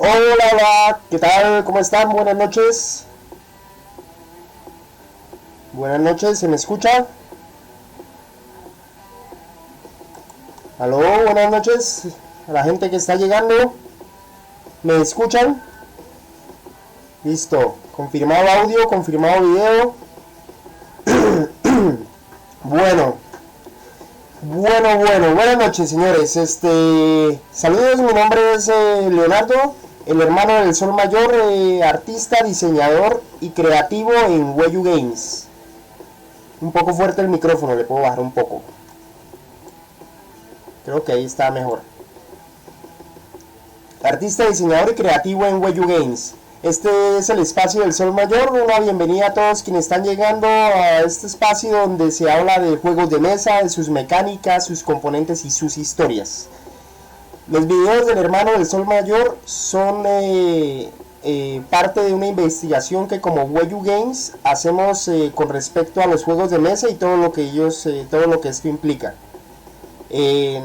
Hola, hola, ¿qué tal? ¿Cómo están? Buenas noches. Buenas noches, ¿se me escucha? Aló, buenas noches a la gente que está llegando. ¿Me escuchan? Listo, confirmado audio, confirmado video. Bueno, buenas noches, señores. Saludos, mi nombre es Leonardo, el hermano del Sol Mayor, artista, diseñador y creativo en Weyu Games. Un poco fuerte el micrófono, le puedo bajar un poco. Creo que ahí está mejor. Artista, diseñador y creativo en Weyu Games. Este es el espacio del Sol Mayor. Una bienvenida a todos quienes están llegando a este espacio donde se habla de juegos de mesa, de sus mecánicas, sus componentes y sus historias. Los videos del hermano del Sol Mayor son parte de una investigación que como Weyu Games hacemos con respecto a los juegos de mesa y todo lo que esto implica.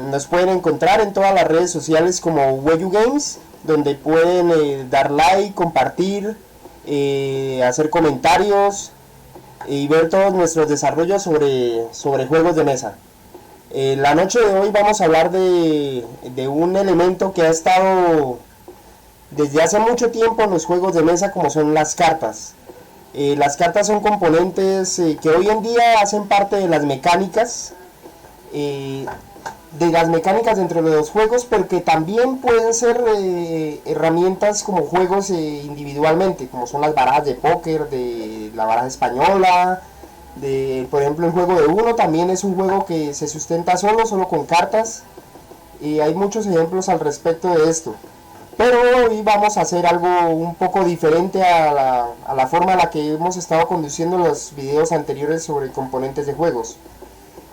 Nos pueden encontrar en todas las redes sociales como Weyu Games donde pueden dar like, compartir, hacer comentarios y ver todos nuestros desarrollos sobre juegos de mesa. La noche de hoy vamos a hablar de un elemento que ha estado desde hace mucho tiempo en los juegos de mesa, como son las cartas. Las cartas son componentes que hoy en día hacen parte de las mecánicas dentro de los juegos, pero que también pueden ser herramientas como juegos individualmente, como son las barajas de póker, de la baraja española, por ejemplo el juego de uno también es un juego que se sustenta solo con cartas, y hay muchos ejemplos al respecto de esto. Pero hoy vamos a hacer algo un poco diferente a la forma en la que hemos estado conduciendo los videos anteriores sobre componentes de juegos.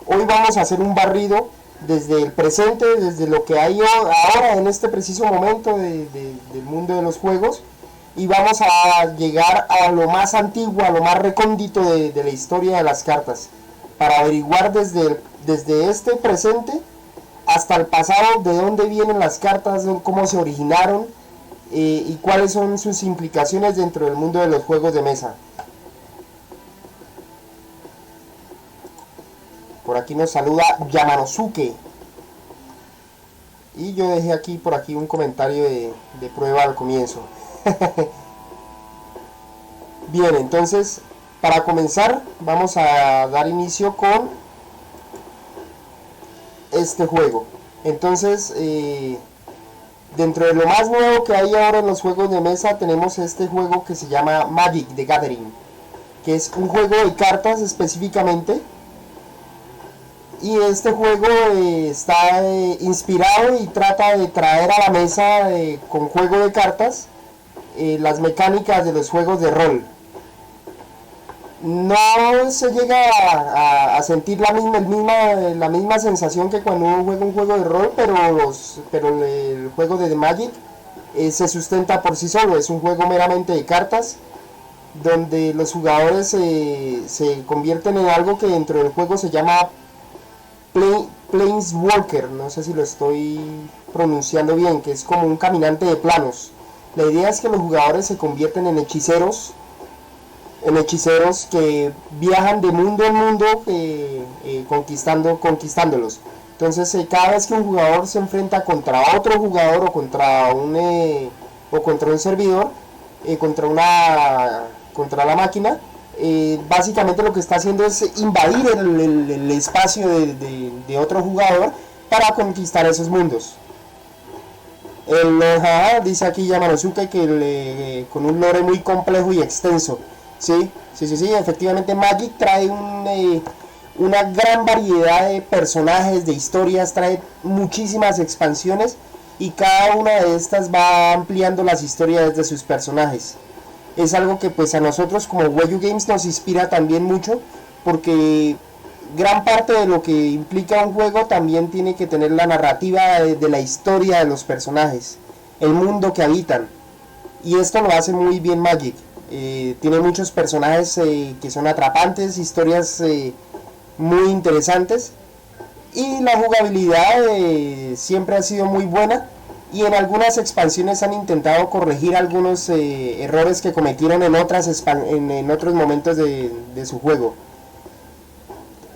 Hoy vamos a hacer un barrido desde el presente, desde lo que hay ahora en este preciso momento del mundo de los juegos, y vamos a llegar a lo más antiguo, a lo más recóndito de la historia de las cartas, para averiguar desde este presente hasta el pasado de dónde vienen las cartas, cómo se originaron y cuáles son sus implicaciones dentro del mundo de los juegos de mesa. Por aquí nos saluda Yamanosuke. Y yo dejé por aquí un comentario de prueba al comienzo. Bien, entonces para comenzar vamos a dar inicio con este juego. Entonces dentro de lo más nuevo que hay ahora en los juegos de mesa tenemos este juego que se llama Magic the Gathering, que es un juego de cartas específicamente. Y este juego está inspirado y trata de traer a la mesa con juego de cartas las mecánicas de los juegos de rol. No se llega a sentir la misma sensación que cuando uno juega un juego de rol, pero el juego de The Magic se sustenta por sí solo. Es un juego meramente de cartas, donde los jugadores se convierten en algo que dentro del juego se llama Planeswalker, no sé si lo estoy pronunciando bien, que es como un caminante de planos. La idea es que los jugadores se convierten en hechiceros que viajan de mundo en mundo conquistándolos. Entonces cada vez que un jugador se enfrenta contra otro jugador o contra un servidor, contra la máquina, básicamente lo que está haciendo es invadir el espacio de otro jugador para conquistar esos mundos. Dice aquí Yamanosuke que con un lore muy complejo y extenso. Sí, efectivamente Magic trae una gran variedad de personajes, de historias, trae muchísimas expansiones, y cada una de estas va ampliando las historias de sus personajes. Es algo que pues a nosotros como Weyu Games nos inspira también mucho, porque gran parte de lo que implica un juego también tiene que tener la narrativa de la historia de los personajes, el mundo que habitan, y esto lo hace muy bien Magic. Tiene muchos personajes que son atrapantes, historias muy interesantes, y la jugabilidad siempre ha sido muy buena, y en algunas expansiones han intentado corregir algunos errores que cometieron en otros momentos de su juego.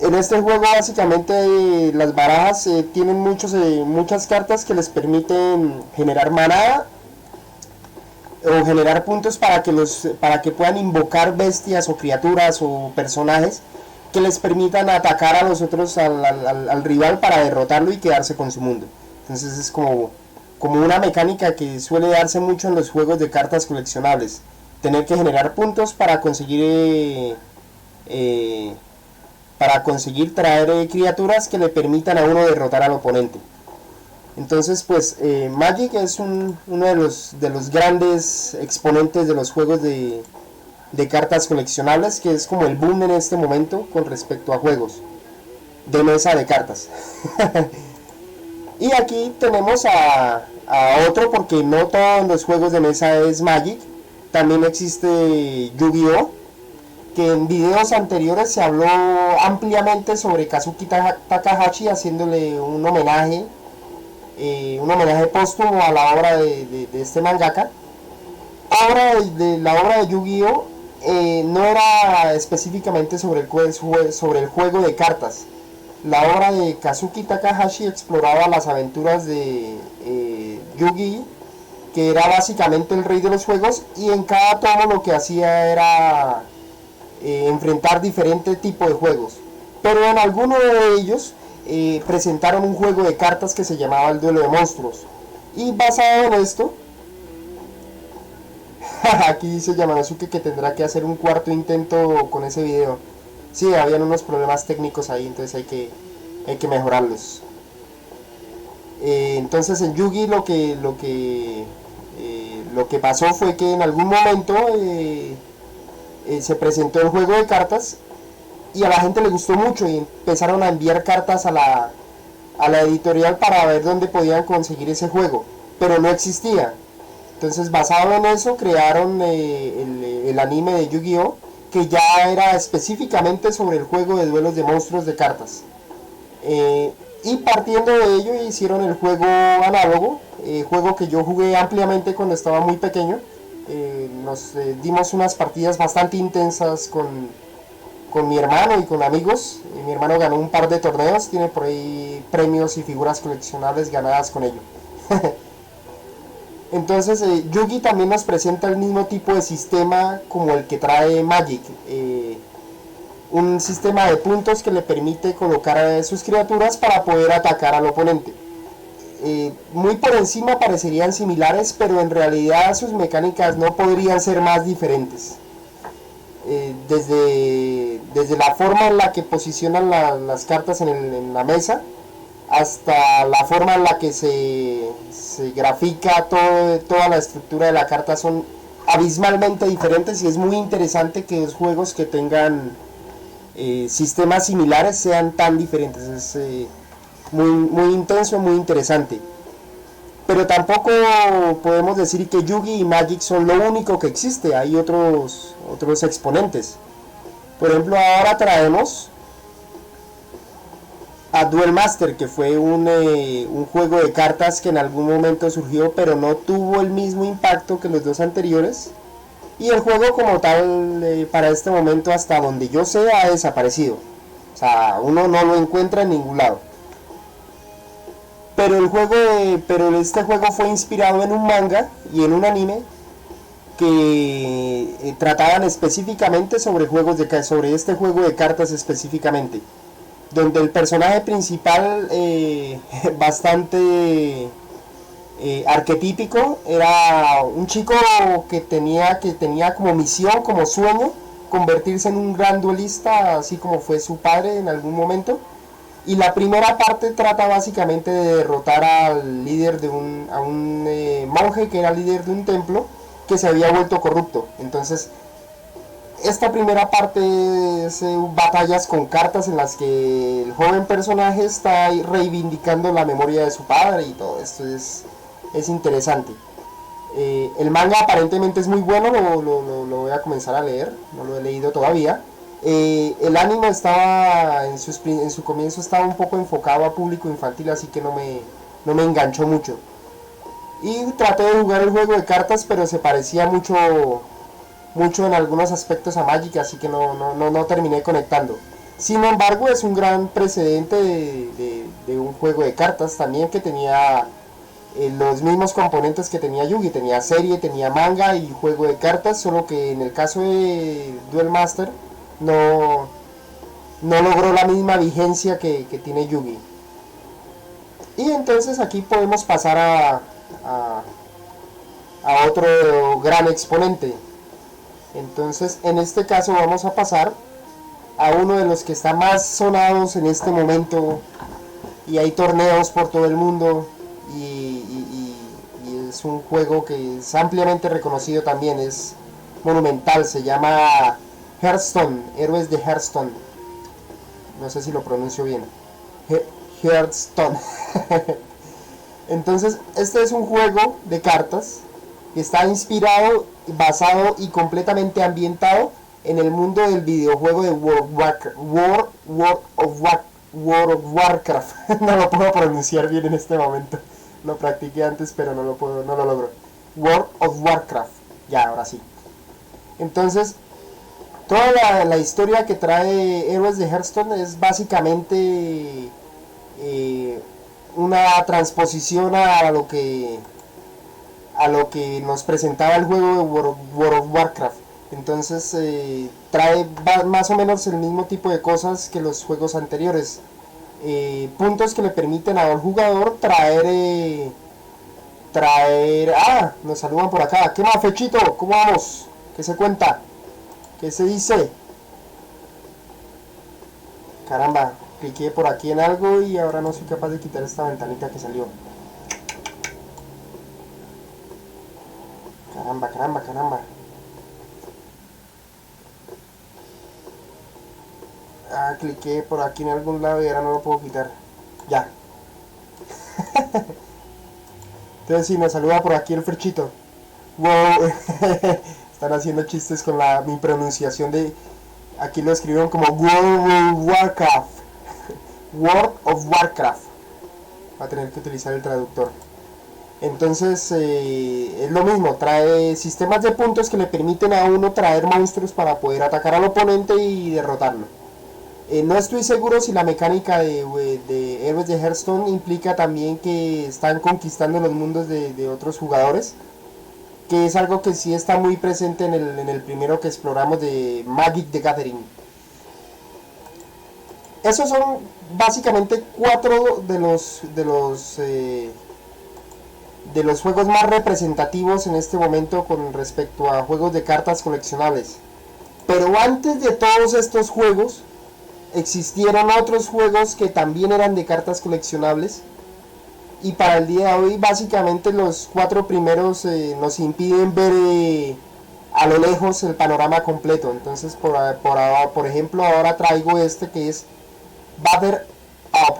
En este juego básicamente las barajas tienen muchas cartas que les permiten generar maná o generar puntos para que puedan invocar bestias o criaturas o personajes que les permitan atacar a los otros, al rival, para derrotarlo y quedarse con su mundo. Entonces es como una mecánica que suele darse mucho en los juegos de cartas coleccionables, tener que generar puntos para conseguir traer criaturas que le permitan a uno derrotar al oponente. Entonces pues Magic es uno de los grandes exponentes de los juegos de cartas coleccionables, que es como el boom en este momento con respecto a juegos de mesa de cartas. Y aquí tenemos a otro, porque no todos los juegos de mesa es Magic. También existe Yu-Gi-Oh!, que en videos anteriores se habló ampliamente sobre Kazuki Takahashi, haciéndole un homenaje un homenaje póstumo a la obra de este mangaka. La obra de Yu-Gi-Oh! No era específicamente sobre el juego de cartas. La obra de Kazuki Takahashi exploraba las aventuras de Yu-Gi, que era básicamente el rey de los juegos, y en cada tomo lo que hacía era enfrentar diferentes tipos de juegos. Pero en alguno de ellos presentaron un juego de cartas que se llamaba el Duelo de Monstruos. Y basado en esto, aquí dice Yamanosuke que tendrá que hacer un cuarto intento con ese video. Sí, habían unos problemas técnicos ahí, entonces hay que mejorarlos. Entonces en Yugi lo que pasó fue que en algún momento se presentó el juego de cartas y a la gente le gustó mucho y empezaron a enviar cartas a la editorial para ver dónde podían conseguir ese juego, pero no existía. Entonces, basado en eso, crearon el anime de Yu-Gi-Oh! Que ya era específicamente sobre el juego de duelos de monstruos de cartas. Y partiendo de ello hicieron el juego análogo, juego que yo jugué ampliamente cuando estaba muy pequeño. Nos dimos unas partidas bastante intensas con mi hermano y con amigos. Mi hermano ganó un par de torneos, tiene por ahí premios y figuras coleccionables ganadas con ello. Entonces Yugi también nos presenta el mismo tipo de sistema como el que trae Magic, un sistema de puntos que le permite colocar a sus criaturas para poder atacar al oponente. Muy por encima parecerían similares, pero en realidad sus mecánicas no podrían ser más diferentes. Desde la forma en la que posicionan las cartas en la mesa, hasta la forma en la que se grafica toda la estructura de la carta, son abismalmente diferentes, y es muy interesante que los juegos que tengan sistemas similares sean tan diferentes. Es muy intenso, muy interesante. Pero tampoco podemos decir que Yugi y Magic son lo único que existe, hay otros exponentes. Por ejemplo, ahora traemos a Duel Master, que fue un juego de cartas que en algún momento surgió, pero no tuvo el mismo impacto que los dos anteriores. Y el juego como tal, para este momento, hasta donde yo sé, ha desaparecido. O sea, uno no lo encuentra en ningún lado. Pero este juego fue inspirado en un manga y en un anime que trataban específicamente sobre este juego de cartas específicamente, donde el personaje principal, bastante arquetípico, era un chico que tenía como misión, como sueño, convertirse en un gran duelista, así como fue su padre en algún momento. Y la primera parte trata básicamente de derrotar al líder de un monje que era líder de un templo que se había vuelto corrupto. Entonces, esta primera parte es batallas con cartas en las que el joven personaje está reivindicando la memoria de su padre, y todo esto es interesante. El manga aparentemente es muy bueno, lo voy a comenzar a leer, no lo he leído todavía. El anime estaba en su comienzo estaba un poco enfocado a público infantil, así que no me enganchó mucho. Y traté de jugar el juego de cartas, pero se parecía mucho en algunos aspectos a Magic, así que no terminé conectando. Sin embargo, es un gran precedente de un juego de cartas también que tenía los mismos componentes que tenía Yugi. Tenía serie, tenía manga y juego de cartas, solo que en el caso de Duel Master no logró la misma vigencia que tiene Yugi. Y entonces aquí podemos pasar a otro gran exponente. Entonces en este caso vamos a pasar a uno de los que está más sonados en este momento, y hay torneos por todo el mundo, y es un juego que es ampliamente reconocido también, es monumental, se llama Hearthstone, Héroes de Hearthstone. No sé si lo pronuncio bien. Hearthstone. Entonces, este es un juego de cartas que está inspirado, basado y completamente ambientado en el mundo del videojuego de World of Warcraft. No lo puedo pronunciar bien en este momento. Lo practiqué antes, pero no lo puedo, no lo logro. World of Warcraft. Ya, ahora sí. Entonces, toda la historia que trae Héroes de Hearthstone es básicamente una transposición a lo que nos presentaba el juego de World of Warcraft. Entonces trae más o menos el mismo tipo de cosas que los juegos anteriores. Puntos que le permiten al jugador nos saludan por acá. ¿Qué más, Fechito? ¿Cómo vamos? ¿Qué se cuenta? ¿Qué se dice? Caramba, cliqué por aquí en algo y ahora no soy capaz de quitar esta ventanita que salió. Caramba. Cliqué por aquí en algún lado y ahora no lo puedo quitar. Ya. Entonces sí, nos saluda por aquí el Ferchito. Wow. Están haciendo chistes con mi pronunciación de... Aquí lo escribieron como World of Warcraft. World of Warcraft. Va a tener que utilizar el traductor. Entonces es lo mismo, trae sistemas de puntos que le permiten a uno traer monstruos para poder atacar al oponente y derrotarlo. No estoy seguro si la mecánica de Héroes de Hearthstone implica también que están conquistando los mundos de otros jugadores, que es algo que sí está muy presente en el primero que exploramos de Magic the Gathering. Esos son básicamente 4 de los juegos más representativos en este momento con respecto a juegos de cartas coleccionables. Pero antes de todos estos juegos existieron otros juegos que también eran de cartas coleccionables, y para el día de hoy básicamente los 4 primeros nos impiden ver a lo lejos el panorama completo. Entonces por ejemplo ahora traigo este que es Batter Up,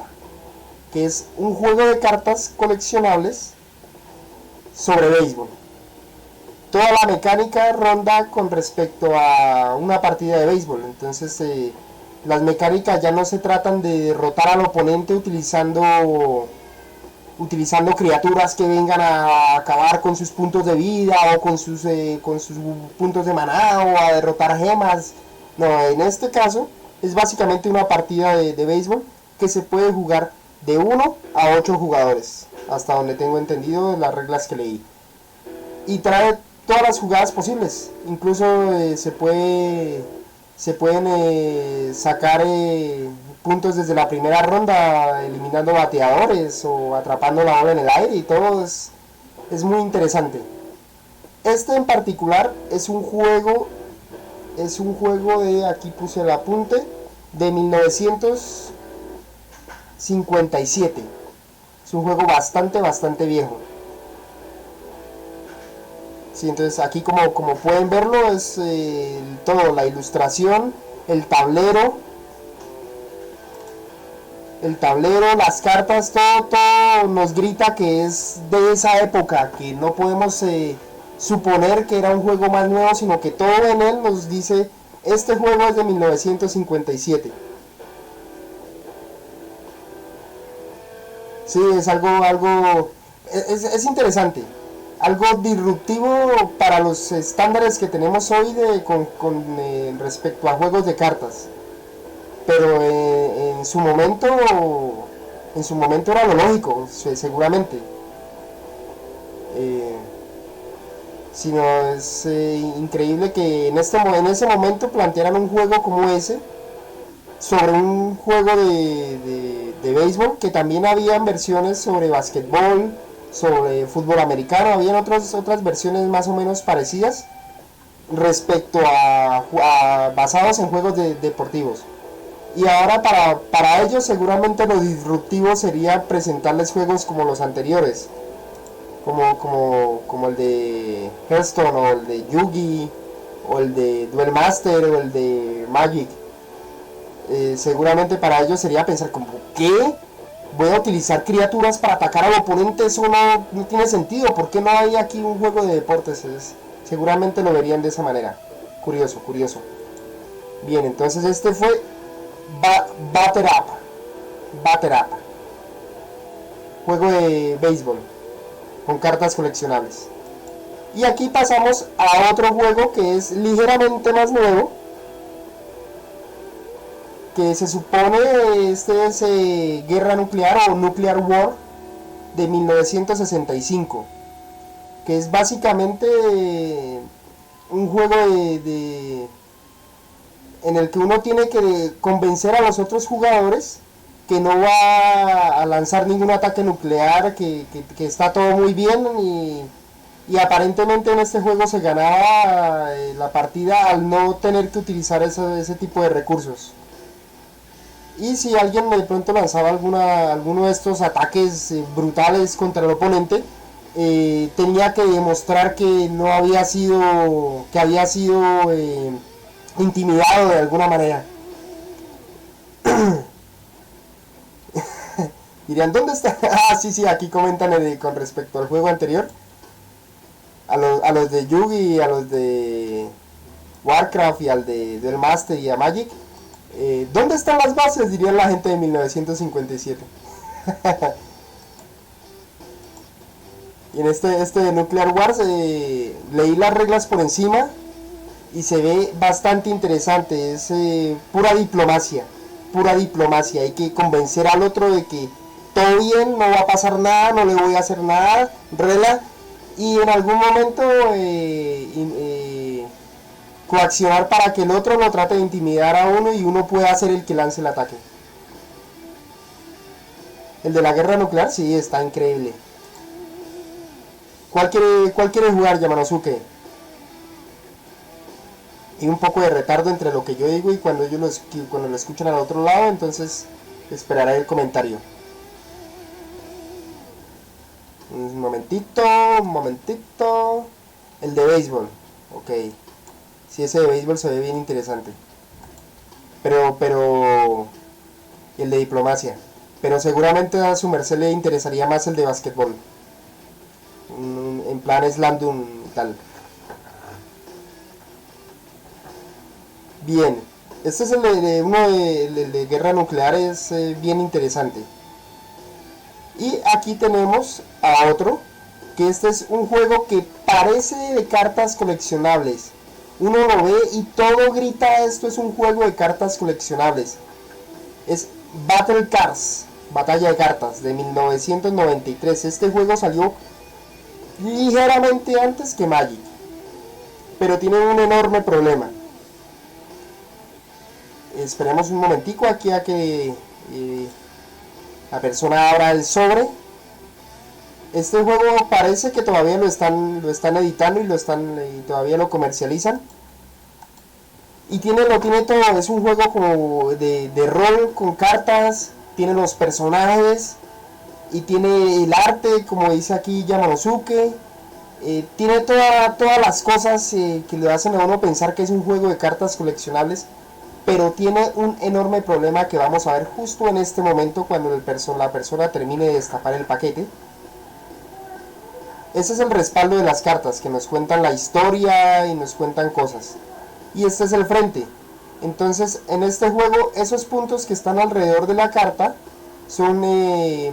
que es un juego de cartas coleccionables sobre béisbol. Toda la mecánica ronda con respecto a una partida de béisbol. Entonces las mecánicas ya no se tratan de derrotar al oponente utilizando criaturas que vengan a acabar con sus puntos de vida o con sus puntos de maná o a derrotar gemas. No, en este caso es básicamente una partida de béisbol que se puede jugar de 1 a 8 jugadores, hasta donde tengo entendido las reglas que leí. Y trae todas las jugadas posibles, incluso se pueden sacar puntos desde la primera ronda, eliminando bateadores o atrapando la bola en el aire, y todo es muy interesante. Este en particular es un juego de, aquí puse el apunte, de 1957. Es un juego bastante viejo. Sí, entonces aquí como pueden verlo es todo, la ilustración, el tablero, las cartas, todo nos grita que es de esa época, que no podemos suponer que era un juego más nuevo, sino que todo en él nos dice, este juego es de 1957. Sí, es es interesante, algo disruptivo para los estándares que tenemos hoy con respecto a juegos de cartas. Pero en su momento era lo lógico, seguramente. Sino es increíble que en ese momento plantearan un juego como ese sobre un juego de béisbol, que también habían versiones sobre basquetbol, sobre fútbol americano, habían otras versiones más o menos parecidas respecto a basados en juegos deportivos. Y ahora para ellos seguramente lo disruptivo sería presentarles juegos como los anteriores, como el de Hearthstone o el de Yugi o el de Duel Master o el de Magic. Seguramente para ellos sería pensar como, ¿qué? Voy a utilizar criaturas para atacar al oponente, eso no tiene sentido. ¿Por qué no hay aquí un juego de deportes? Seguramente lo verían de esa manera. Curioso. Bien, entonces este fue Batter Up. juego de béisbol con cartas coleccionables. Y aquí pasamos a otro juego que es ligeramente más nuevo, que se supone este es Guerra Nuclear o Nuclear War de 1965, que es básicamente un juego en el que uno tiene que convencer a los otros jugadores que no va a lanzar ningún ataque nuclear, que está todo muy bien y aparentemente en este juego se ganaba la partida al no tener que utilizar ese tipo de recursos. Y si alguien de pronto lanzaba alguno de estos ataques brutales contra el oponente, tenía que demostrar que no había sido, que había sido intimidado de alguna manera. Dirían, ¿dónde está? Ah, sí, aquí comentan con respecto al juego anterior. A los de Yugi, a los de Warcraft y al de Duel Master y a Magic. ¿Dónde están las bases? Dirían la gente de 1957. Y en este de Nuclear Wars leí las reglas por encima y se ve bastante interesante. Es pura diplomacia. Hay que convencer al otro de que todo bien, no va a pasar nada, no le voy a hacer nada, rela. Y en algún momento coaccionar para que el otro lo trate de intimidar a uno y uno pueda ser el que lance el ataque. El de la guerra nuclear sí está increíble. ¿Cuál quiere jugar, Yamanosuke? Y un poco de retardo entre lo que yo digo y cuando lo escuchan al otro lado, entonces esperaré el comentario. Un momentito. El de béisbol. Ok. Sí, ese de béisbol se ve bien interesante. Pero el de diplomacia. Pero seguramente a su merced le interesaría más el de básquetbol. En plan Slandun y tal. Bien. Este es el de guerra nuclear, es bien interesante. Y aquí tenemos a otro, que este es un juego que parece de cartas coleccionables. Uno lo ve y todo grita, esto es un juego de cartas coleccionables. Es Battle Cards, Batalla de Cartas, de 1993. Este juego salió ligeramente antes que Magic, pero tiene un enorme problema. Esperemos un momentico aquí a que la persona abra el sobre. Este juego parece que todavía lo están editando y todavía lo comercializan. Y lo tiene todo, es un juego como de rol con cartas, tiene los personajes y tiene el arte, como dice aquí Yamanosuke. Tiene todas las cosas que le hacen a uno pensar que es un juego de cartas coleccionables, pero tiene un enorme problema que vamos a ver justo en este momento cuando la persona termine de destapar el paquete. Ese es el respaldo de las cartas, que nos cuentan la historia y nos cuentan cosas. Y este es el frente. Entonces, en este juego, esos puntos que están alrededor de la carta son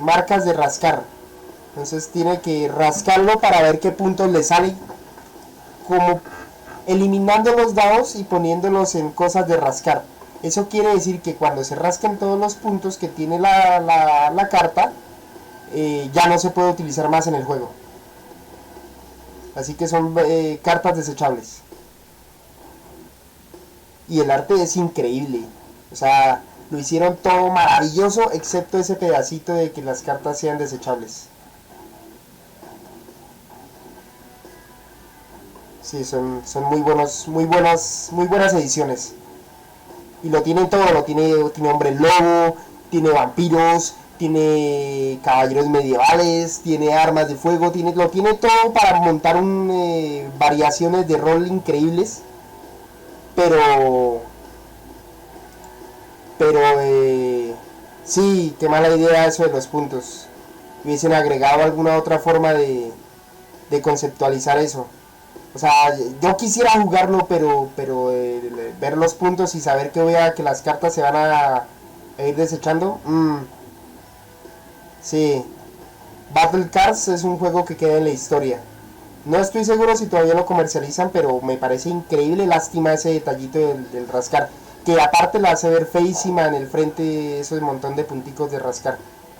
marcas de rascar. Entonces tiene que rascarlo para ver qué puntos le salen, como eliminando los dados y poniéndolos en cosas de rascar. Eso quiere decir que cuando se rasquen todos los puntos que tiene la carta, ya no se puede utilizar más en el juego. Así que son cartas desechables. Y el arte es increíble. O sea, lo hicieron todo maravilloso, excepto ese pedacito de que las cartas sean desechables. Sí, son muy buenas ediciones. Y lo tienen todo, tiene hombre lobo, tiene vampiros, tiene caballeros medievales, tiene armas de fuego, lo tiene todo para montar variaciones de rol increíbles. Pero sí, qué mala idea eso de los puntos. Hubiesen agregado alguna otra forma de conceptualizar eso. O sea, yo quisiera jugarlo, pero ver los puntos y saber que las cartas se van a ir desechando. Sí. Battle Cards es un juego que queda en la historia. No estoy seguro si todavía lo comercializan, pero me parece increíble. Lástima ese detallito del rascar, que aparte la hace ver feísima en el frente, esos montón de punticos de rascar.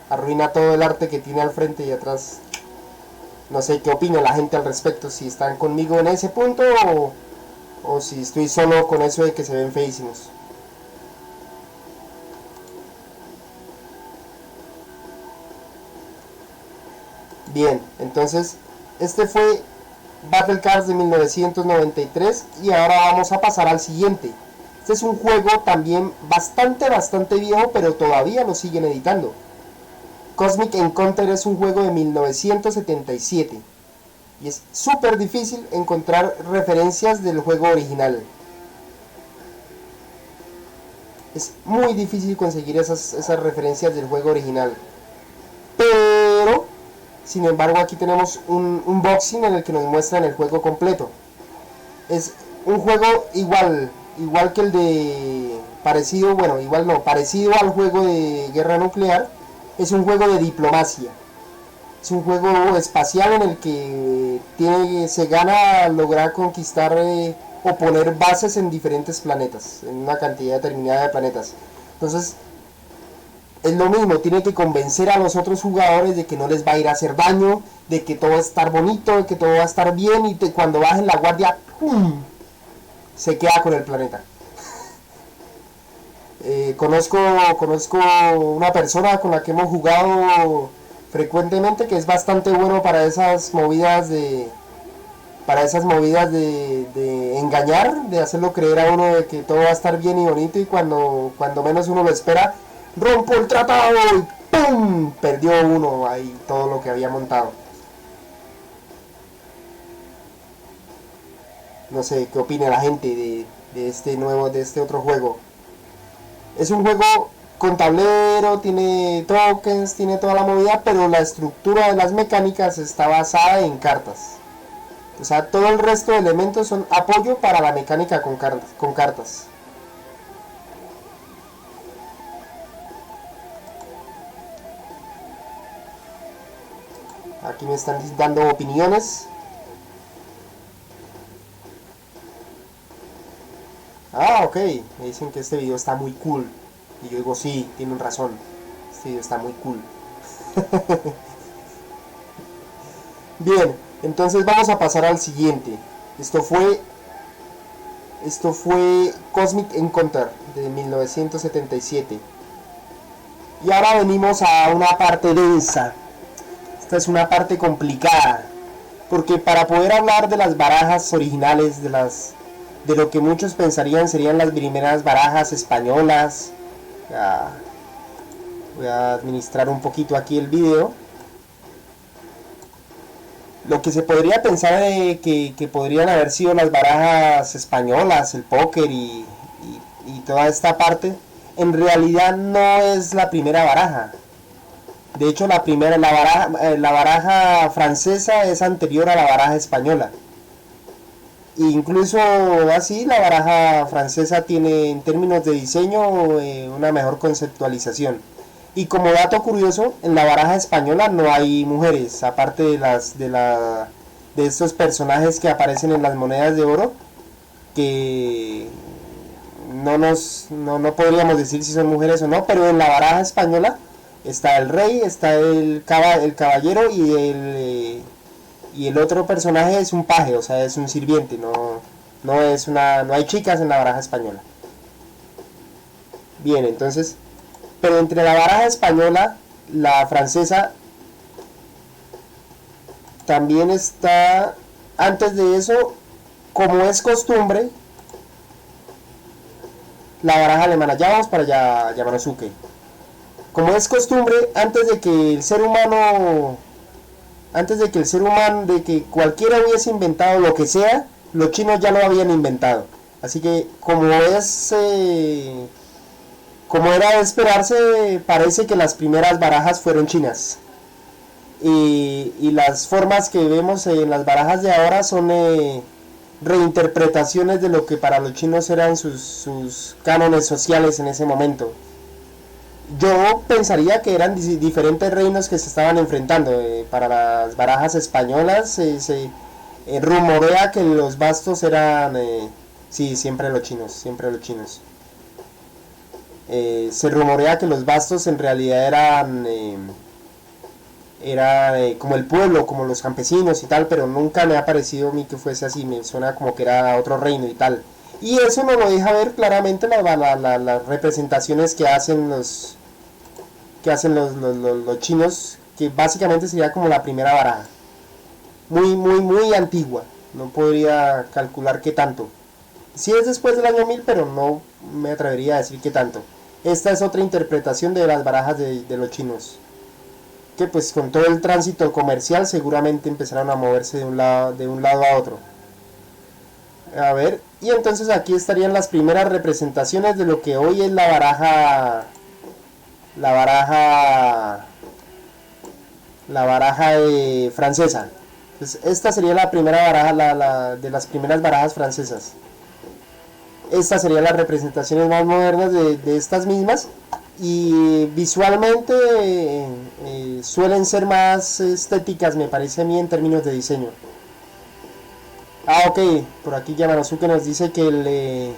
Arruina todo el arte que tiene al frente y atrás. No sé qué opina la gente al respecto, si están conmigo en ese punto o si estoy solo con eso de que se ven feísimos. Bien, entonces este fue Battle Cards de 1993 y ahora vamos a pasar al siguiente. Este es un juego también bastante viejo, pero todavía lo siguen editando. Cosmic Encounter es un juego de 1977 y es súper difícil encontrar referencias del juego original. Es muy difícil conseguir esas referencias del juego original. Pero, sin embargo, aquí tenemos un unboxing en el que nos muestran el juego completo. Es un juego igual que el de... parecido al juego de guerra nuclear. Es un juego de diplomacia. Es un juego espacial en el que se gana lograr conquistar o poner bases en diferentes planetas, en una cantidad determinada de planetas. Entonces, es lo mismo, tiene que convencer a los otros jugadores de que no les va a ir a hacer daño, de que todo va a estar bonito, de que todo va a estar bien, y cuando bajen la guardia, ¡pum!, se queda con el planeta. Conozco una persona con la que hemos jugado frecuentemente, que es bastante bueno para esas movidas de engañar, de hacerlo creer a uno de que todo va a estar bien y bonito, y cuando menos uno lo espera, rompo el tratado y ¡pum!, perdió uno ahí todo lo que había montado. No sé qué opina la gente de este otro juego. Es un juego con tablero, tiene tokens, tiene toda la movida, pero la estructura de las mecánicas está basada en cartas. O sea, todo el resto de elementos son apoyo para la mecánica con cartas. Aquí me están dando opiniones. Ah, ok. Me dicen que este video está muy cool. Y yo digo, sí, tienen razón. Este video está muy cool. Bien, entonces vamos a pasar al siguiente. Esto fue Cosmic Encounter de 1977. Y ahora venimos a una parte densa. Esta es una parte complicada. Porque para poder hablar de las barajas originales, de lo que muchos pensarían serían las primeras barajas españolas. Voy a administrar un poquito aquí el video. Lo que se podría pensar de que podrían haber sido las barajas españolas, el póker y toda esta parte, en realidad no es la primera baraja. De hecho, la baraja francesa es anterior a la baraja española. Incluso así, la baraja francesa tiene, en términos de diseño, una mejor conceptualización. Y como dato curioso, en la baraja española no hay mujeres, aparte de estos personajes que aparecen en las monedas de oro, que no podríamos decir si son mujeres o no, pero en la baraja española está el rey, está el caballero y el otro personaje es un paje, o sea, es un sirviente, no hay chicas en la baraja española. Bien, entonces, pero entre la baraja española, la francesa también está. Antes de eso, como es costumbre, la baraja alemana. Ya vamos para allá, Yamanosuke. Como es costumbre, antes de que el ser humano, de que cualquiera hubiese inventado lo que sea, los chinos ya lo habían inventado. Así que como era de esperarse, parece que las primeras barajas fueron chinas. Y las formas que vemos en las barajas de ahora son reinterpretaciones de lo que para los chinos eran sus cánones sociales en ese momento. Yo pensaría que eran diferentes reinos que se estaban enfrentando. Para las barajas españolas se rumorea que los bastos eran... sí, siempre los chinos, siempre los chinos. Se rumorea que los bastos en realidad eran... como el pueblo, como los campesinos y tal, pero nunca me ha parecido a mí que fuese así, me suena como que era otro reino y tal. Y eso nos lo deja ver claramente las representaciones que hacen los chinos, que básicamente sería como la primera baraja. Muy antigua, no podría calcular qué tanto. Sí es después del año 1000, pero no me atrevería a decir qué tanto. Esta es otra interpretación de las barajas de los chinos, que pues con todo el tránsito comercial seguramente empezaron a moverse de un lado a otro. A ver, y entonces aquí estarían las primeras representaciones de lo que hoy es la baraja francesa. Pues esta sería la primera baraja, de las primeras barajas francesas. Estas serían las representaciones más modernas de estas mismas, y visualmente suelen ser más estéticas, me parece a mí, en términos de diseño. Ok, por aquí Yamanosuke nos dice que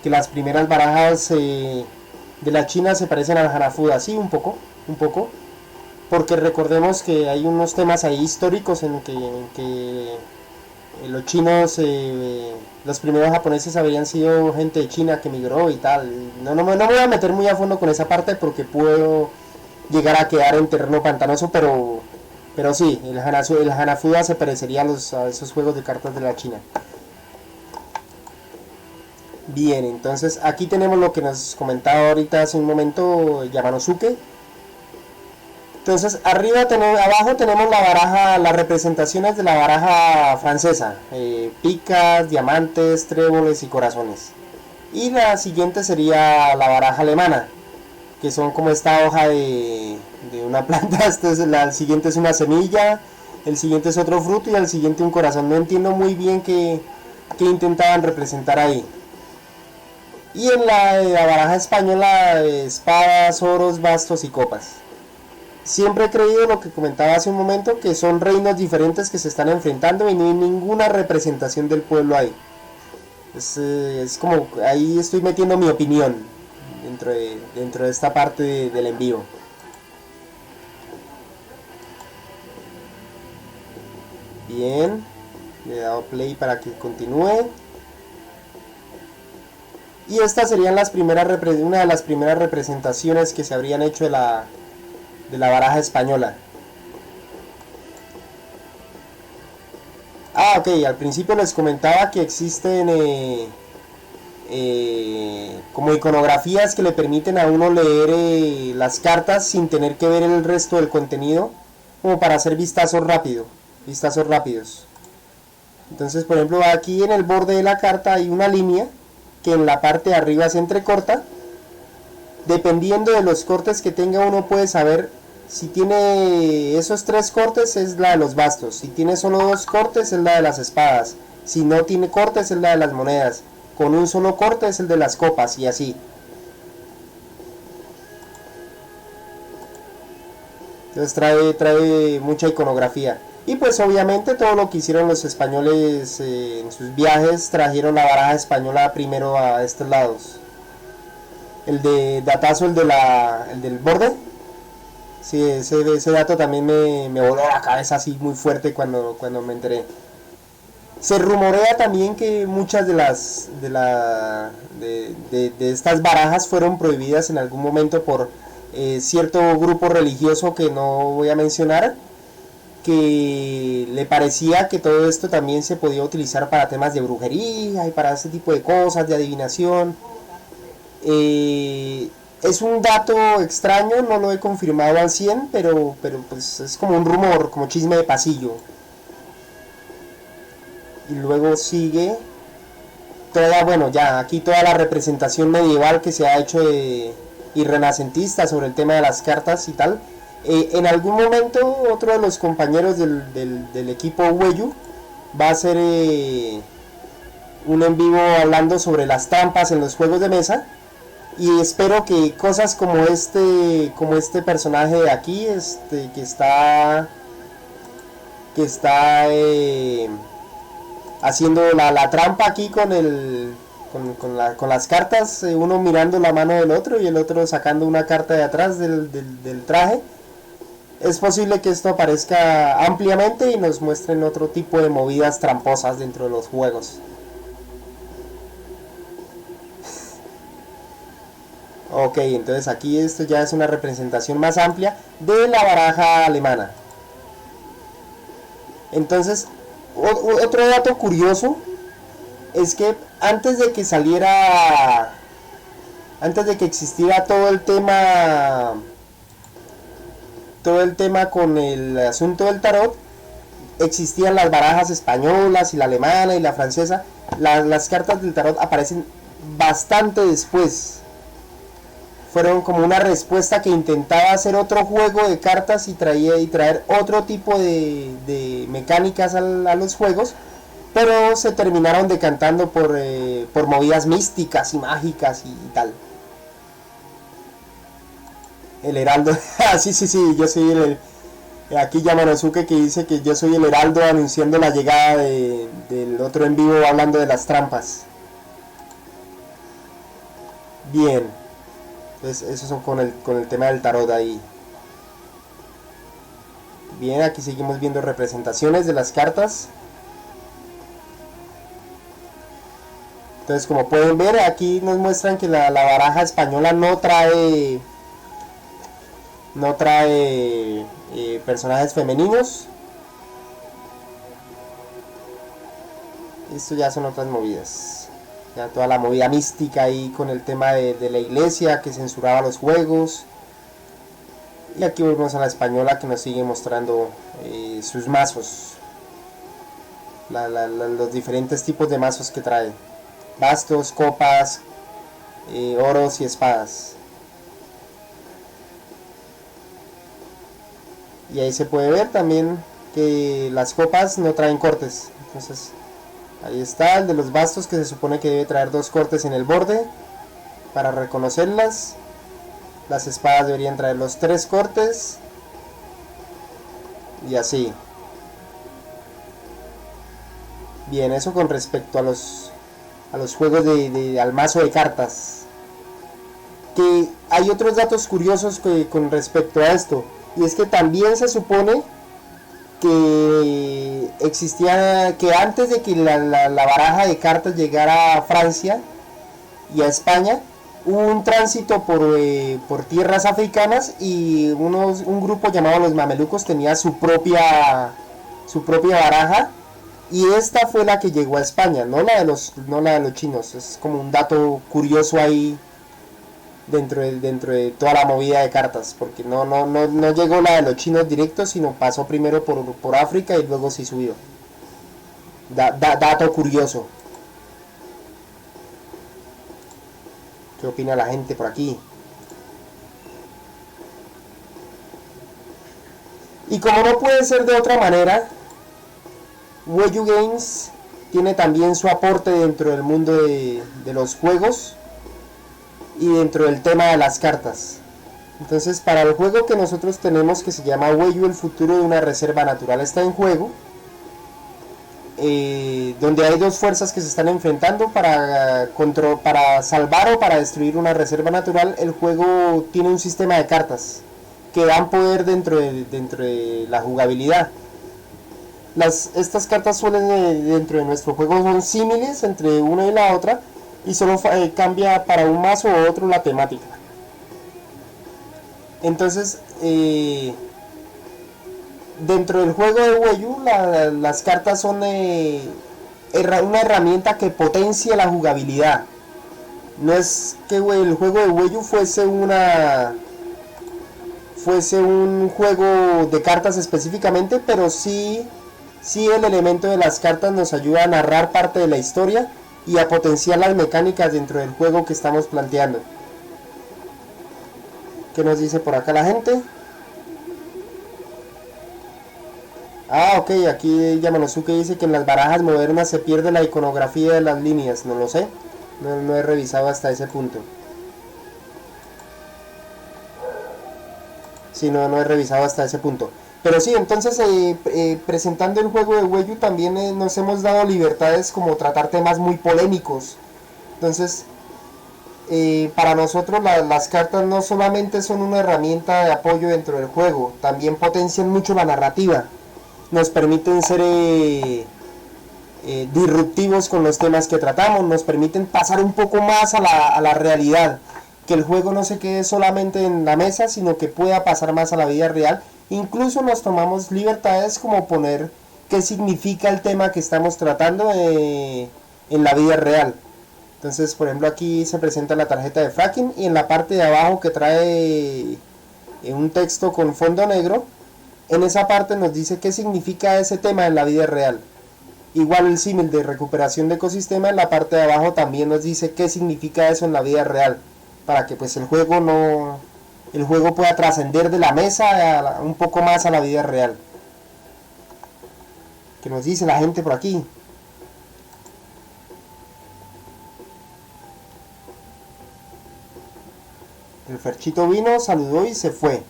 las primeras barajas de la China se parecen al Hanafuda. Sí, un poco, porque recordemos que hay unos temas ahí históricos en que los chinos, los primeros japoneses habrían sido gente de China que migró y tal. No me voy a meter muy a fondo con esa parte porque puedo llegar a quedar en terreno pantanoso, pero sí, el Hanafuda se parecería a esos juegos de cartas de la China. Bien, entonces aquí tenemos lo que nos comentaba ahorita hace un momento Yamanosuke. Entonces abajo tenemos la baraja, las representaciones de la baraja francesa, picas, diamantes, tréboles y corazones. Y la siguiente sería la baraja alemana, que son como esta hoja de una planta. La siguiente es una semilla, el siguiente es otro fruto y el siguiente un corazón. No entiendo muy bien qué intentaban representar ahí. Y en la baraja española, espadas, oros, bastos y copas. Siempre he creído lo que comentaba hace un momento, que son reinos diferentes que se están enfrentando y no hay ninguna representación del pueblo ahí. Es como, ahí estoy metiendo mi opinión dentro de esta parte del envío. Bien, le he dado play para que continúe. Y estas serían una de las primeras representaciones que se habrían hecho de la baraja española. Ok, al principio les comentaba que existen como iconografías que le permiten a uno leer las cartas sin tener que ver el resto del contenido, como para hacer vistazos rápidos. Entonces, por ejemplo, aquí en el borde de la carta hay una línea que en la parte de arriba se entrecorta. Dependiendo de los cortes que tenga, uno puede saber si tiene esos 3 cortes, es la de los bastos. Si tiene solo 2 cortes, es la de las espadas. Si no tiene cortes, es la de las monedas. Con un solo corte es el de las copas, y así. Entonces trae mucha iconografía. Y pues obviamente todo lo que hicieron los españoles en sus viajes, trajeron la baraja española primero a estos lados. El de datazo, el del borde. Sí, ese dato también me voló la cabeza así muy fuerte cuando me enteré. Se rumorea también que muchas de estas barajas fueron prohibidas en algún momento por cierto grupo religioso que no voy a mencionar, que le parecía que todo esto también se podía utilizar para temas de brujería y para ese tipo de cosas, de adivinación. Es un dato extraño, no lo he confirmado al 100, pero pues es como un rumor, como chisme de pasillo. Y luego sigue aquí toda la representación medieval que se ha hecho y renacentista sobre el tema de las cartas y tal. En algún momento otro de los compañeros del equipo Weyu va a hacer un en vivo hablando sobre las trampas en los juegos de mesa. Y espero que cosas como este personaje de aquí, que está haciendo la trampa aquí con las cartas, uno mirando la mano del otro y el otro sacando una carta de atrás del traje. Es posible que esto aparezca ampliamente y nos muestren otro tipo de movidas tramposas dentro de los juegos. Ok, entonces aquí esto ya es una representación más amplia de la baraja alemana. Entonces, otro dato curioso es que antes de que existiera todo el tema con el asunto del tarot, existían las barajas españolas y la alemana y la francesa. Las cartas del tarot aparecen bastante después. Fueron como una respuesta que intentaba hacer otro juego de cartas y traer otro tipo de mecánicas a los juegos, pero se terminaron decantando por movidas místicas y mágicas y tal. El heraldo, sí, yo soy aquí Yamanosuke, que dice que yo soy el heraldo anunciando la llegada del otro en vivo hablando de las trampas. Bien. Entonces, eso son con el tema del tarot ahí. Bien, aquí seguimos viendo representaciones de las cartas. Entonces, como pueden ver, aquí nos muestran que la baraja española no trae personajes femeninos. Esto ya son otras movidas. Ya toda la movida mística ahí con el tema de la iglesia que censuraba los juegos. Y aquí volvemos a la española que nos sigue mostrando sus mazos. Los diferentes tipos de mazos que trae. Bastos, copas, oros y espadas. Y ahí se puede ver también que las copas no traen cortes. Entonces, ahí está el de los bastos, que se supone que debe traer 2 cortes en el borde para reconocerlas. Las espadas deberían traer los 3 cortes. Y así. Bien, eso con respecto a los juegos al mazo de cartas. Que hay otros datos curiosos con respecto a esto. Y es que también se supone que existía, que antes de que la baraja de cartas llegara a Francia y a España, hubo un tránsito por tierras africanas y un grupo llamado los mamelucos tenía su propia baraja, y esta fue la que llegó a España, no la de los chinos. Es como un dato curioso ahí dentro de toda la movida de cartas, porque no llegó la de los chinos directos, sino pasó primero por África y luego sí subió. Dato curioso. ¿Qué opina la gente por aquí? Y como no puede ser de otra manera, Weyu Games tiene también su aporte dentro del mundo de los juegos y dentro del tema de las cartas. Entonces, para el juego que nosotros tenemos, que se llama Weyu, el futuro de una reserva natural está en juego, donde hay 2 fuerzas que se están enfrentando para salvar o para destruir una reserva natural. El juego tiene un sistema de cartas que dan poder dentro de la jugabilidad. Estas cartas suelen, dentro de nuestro juego, son símiles entre una y la otra, y solo cambia para un mazo u otro la temática. Entonces, dentro del juego de Weyu, las cartas son una herramienta que potencia la jugabilidad. No es que el juego de Weyu fuese un juego de cartas específicamente, pero sí el elemento de las cartas nos ayuda a narrar parte de la historia y a potenciar las mecánicas dentro del juego que estamos planteando. ¿Qué nos dice por acá la gente? Ok, aquí Yamanosuke dice que en las barajas modernas se pierde la iconografía de las líneas. No lo sé, no he revisado hasta ese punto. Sí, no he revisado hasta ese punto. Pero sí, entonces presentando el juego de Wei Yu también nos hemos dado libertades como tratar temas muy polémicos. Entonces, para nosotros las cartas no solamente son una herramienta de apoyo dentro del juego, también potencian mucho la narrativa. Nos permiten ser disruptivos con los temas que tratamos, nos permiten pasar un poco más a la realidad, que el juego no se quede solamente en la mesa, sino que pueda pasar más a la vida real. Incluso nos tomamos libertades como poner qué significa el tema que estamos tratando en la vida real. Entonces, por ejemplo, aquí se presenta la tarjeta de fracking y en la parte de abajo que trae un texto con fondo negro, en esa parte nos dice qué significa ese tema en la vida real. Igual el símil de recuperación de ecosistema en la parte de abajo también nos dice qué significa eso en la vida real, para que pues el juego pueda trascender de la mesa un poco más a la vida real. ¿Qué nos dice la gente por aquí? El Ferchito vino, saludó y se fue.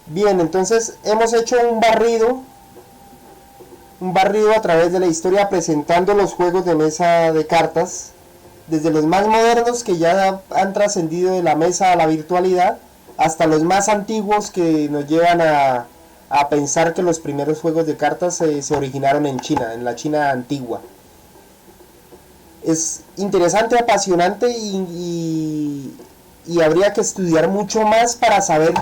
Bien, entonces hemos hecho un barrido a través de la historia presentando los juegos de mesa de cartas, desde los más modernos que ya han trascendido de la mesa a la virtualidad, hasta los más antiguos que nos llevan a pensar que los primeros juegos de cartas se originaron en China, en la China antigua. Es interesante, apasionante y habría que estudiar mucho más para saber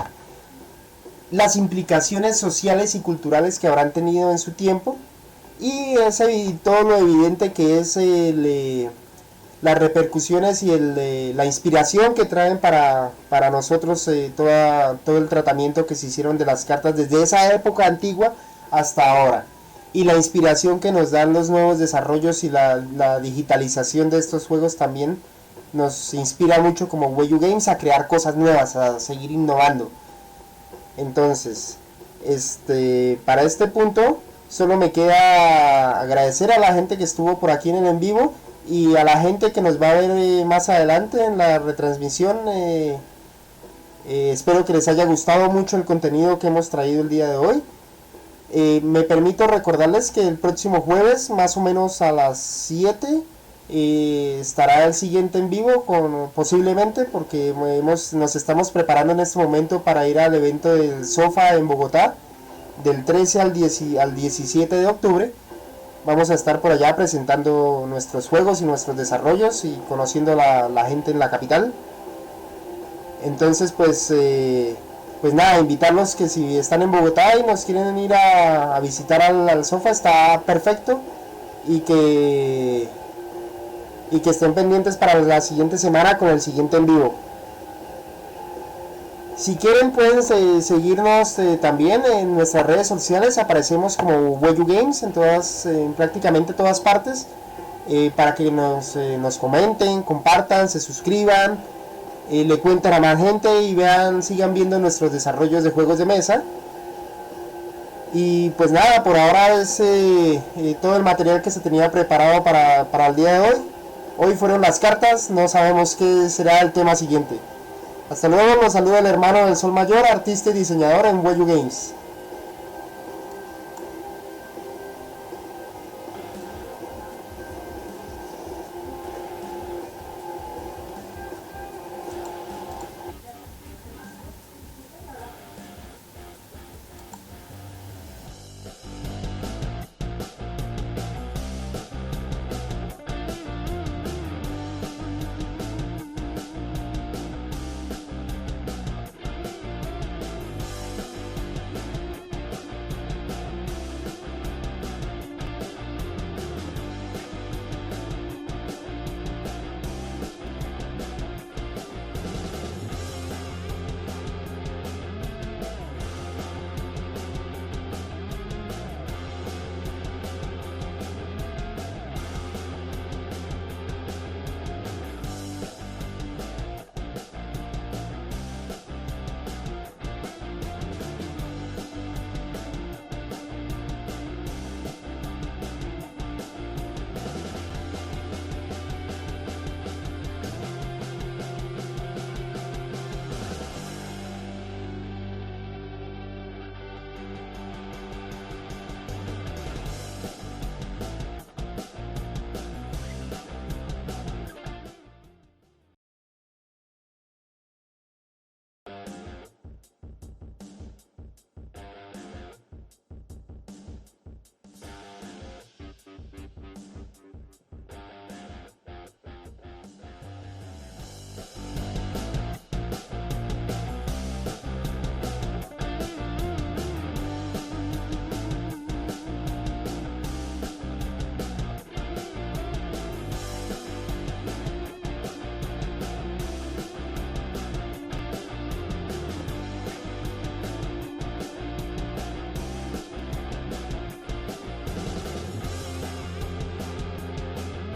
las implicaciones sociales y culturales que habrán tenido en su tiempo y todo lo evidente que es las repercusiones y la inspiración que traen para nosotros todo el tratamiento que se hicieron de las cartas desde esa época antigua hasta ahora, y la inspiración que nos dan los nuevos desarrollos y la digitalización de estos juegos también nos inspira mucho como Wei Yu Games a crear cosas nuevas, a seguir innovando. Entonces, para este punto solo me queda agradecer a la gente que estuvo por aquí en el en vivo y a la gente que nos va a ver más adelante en la retransmisión. Espero que les haya gustado mucho el contenido que hemos traído el día de hoy. Me permito recordarles que el próximo jueves, más o menos a las 7, estará el siguiente en vivo, posiblemente, porque nos estamos preparando en este momento para ir al evento del SOFA en Bogotá, del 13 al 17 de octubre. Vamos a estar por allá presentando nuestros juegos y nuestros desarrollos y conociendo la gente en la capital. Entonces, pues nada, invitarlos que si están en Bogotá y nos quieren ir a visitar al SOFA, está perfecto, y que estén pendientes para la siguiente semana con el siguiente en vivo. Si quieren pueden seguirnos también en nuestras redes sociales, aparecemos como Wei Yu Games en prácticamente todas partes, para que nos comenten, compartan, se suscriban, le cuenten a más gente y sigan viendo nuestros desarrollos de juegos de mesa. Y pues nada, por ahora es todo el material que se tenía preparado para el día de hoy. Hoy fueron las cartas, no sabemos qué será el tema siguiente. Hasta luego, nos saluda el hermano del Sol Mayor, artista y diseñador en Wei Yu Games.